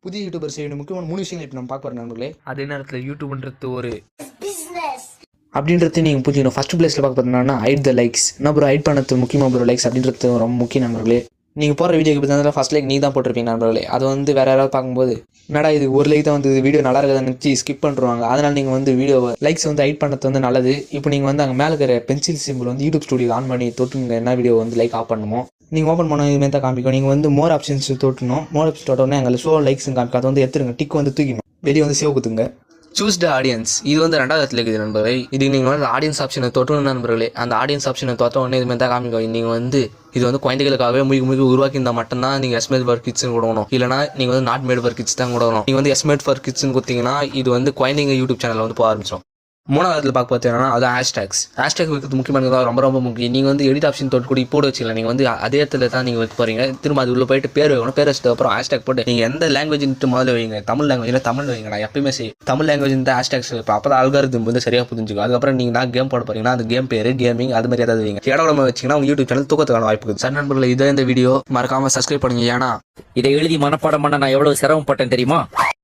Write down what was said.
புதிய யூடியூபர் செய்யணும் முக்கியமான 3 விஷயங்கள் இப்போ நம்ம பார்க்க போகிற நண்பர்களே. அதே நேரத்தில் யூடியூப்ன்றது ஒரு அப்படின்றது நீங்கள் புரிஞ்சுக்கணும். ஃபஸ்ட் பிளேஸில் பார்க்க பார்த்தீங்கன்னா ஹைட் த லைக்ஸ். என்ன ப்ரோ ஹைட் பண்ணது முக்கியமாக ப்ரோ லைக்ஸ் அப்படின்றது ரொம்ப முக்கிய நண்பர்களே. நீங்கள் போகிற வீடியோக்கு பார்த்தா ஃபஸ்ட் லைக் நீங்கள் தான் போட்டிருப்பீங்க நண்பர்களே. அது வந்து வேறு யாராவது பார்க்கும்போது என்னடா இது ஒரு லைக் தான் வந்து வீடியோ நல்லா இருக்குதுன்னு நினச்சி ஸ்கிப் பண்ணுறாங்க. அதனால் நீங்கள் வந்து வீடியோவை லைக்ஸ் வந்து ஹைட் பண்ணது வந்து நல்லது. இப்போ நீங்கள் வந்து அங்கே மேலே இருக்கிற பென்சில் சிம்பிள் வந்து யூடியூப் ஸ்டுடியோ ஆன் பண்ணி தொட்டுங்க என்ன வீடியோ வந்து லைக் ஆஃப் பண்ணுமோ நீங்கள் ஓப்பன் பண்ண இதுமாதிரி தான் காமிக்கும். நீங்கள் வந்து மோர் ஆப்ஷன்ஸ் தொட்டணும். மோர் ஆப்ஷன்ஸ் தொட்டோடனே எங்களை ஷோ லைக்ஸ் காமிக்கும். அதை வந்து எடுத்துருங்க. டிக் வந்து தூக்கணும். வெளியே வந்து சேவ் குத்துங்க. Choose the audience. இது வந்து 2வது இடத்துல இருக்குது நண்பர்களே. இது நீங்கள் வந்து ஆடியன்ஸ் ஆப்ஷனை தொட்டணும் நண்பர்களே. அந்த ஆடியன்ஸ் ஆப்ஷனை தொட்ட உடனே இதுமாதிரி தான் காமிக்கும். நீங்கள் வந்து இது வந்து குழந்தைகளுக்காகவே முழுக்க உருவாக்கி இருந்தால் மட்டும்தான் நீங்கள் எஸ்மேட் ஃபார் கிட்ஸ்னு கொடுக்கணும். இல்லைனா நீங்கள் வந்து நாட் மேட் ஃபார் கிட்ஸ் தான் கொடுக்கணும். நீங்கள் வந்து எஸ்மேட் ஃபார் கிட்ஸ்னு கொடுத்தீங்கன்னா இது வந்து குழந்தைங்க யூடியூப் சேனலில் வந்து போக ஆரம்பிச்சிடும். 3வது இடத்துல பார்க்க பார்த்தீங்கன்னா அது ஹேஷ்டேக்ஸ். ஹேஷ்டேக் வைக்கிறது முக்கியமானது ரொம்ப முக்கியம். நீங்கள் வந்து எடிட் ஆப்ஷன் தொட்டு கூட இப்போ வச்சுக்கலாம். நீங்கள் வந்து அதே இடத்துல தான் நீங்கள் வைக்க போகிறீங்க. திரும்ப அது உள்ள போயிட்டு பேர் வைக்கணும். பேர் வச்சதுக்கு அப்புறம் ஹேஷ்டேக் போட்டு நீங்கள் எந்த லாங்குவேஜ்ட்டு முதல்ல வைங்க. தமிழ் லாங்குவேஜ் தமிழ் வைங்க. நான் எப்பயுமே தமிழ் லாங்குவேஜ் இந்த ஹேஷ்டேக்ஸ் இப்போ அப்போ தான் அல்காரிதம் வந்து சரியாக புரிஞ்சுக்கும். அதுக்கப்புறம் நீங்கள் தான் கேம் போட போகிறீங்கன்னா அந்த கேம் பேர் கேமிங் அது மாதிரி ஏதாவது வைங்க. இடமா வச்சிங்கன்னா உங்கள் யூடியூப் சேனல் தூக்கத்துக்கான வாய்ப்பு இருக்குது. சார் நண்பர்களே, இதை இந்த வீடியோ மறக்காமல் சப்ஸ்கிரைப் பண்ணுங்க. ஏன்னா இதை எழுதி மனப்பாடம் பண்ண நான் எவ்வளவு சிரமப்பட்டேன் தெரியுமா?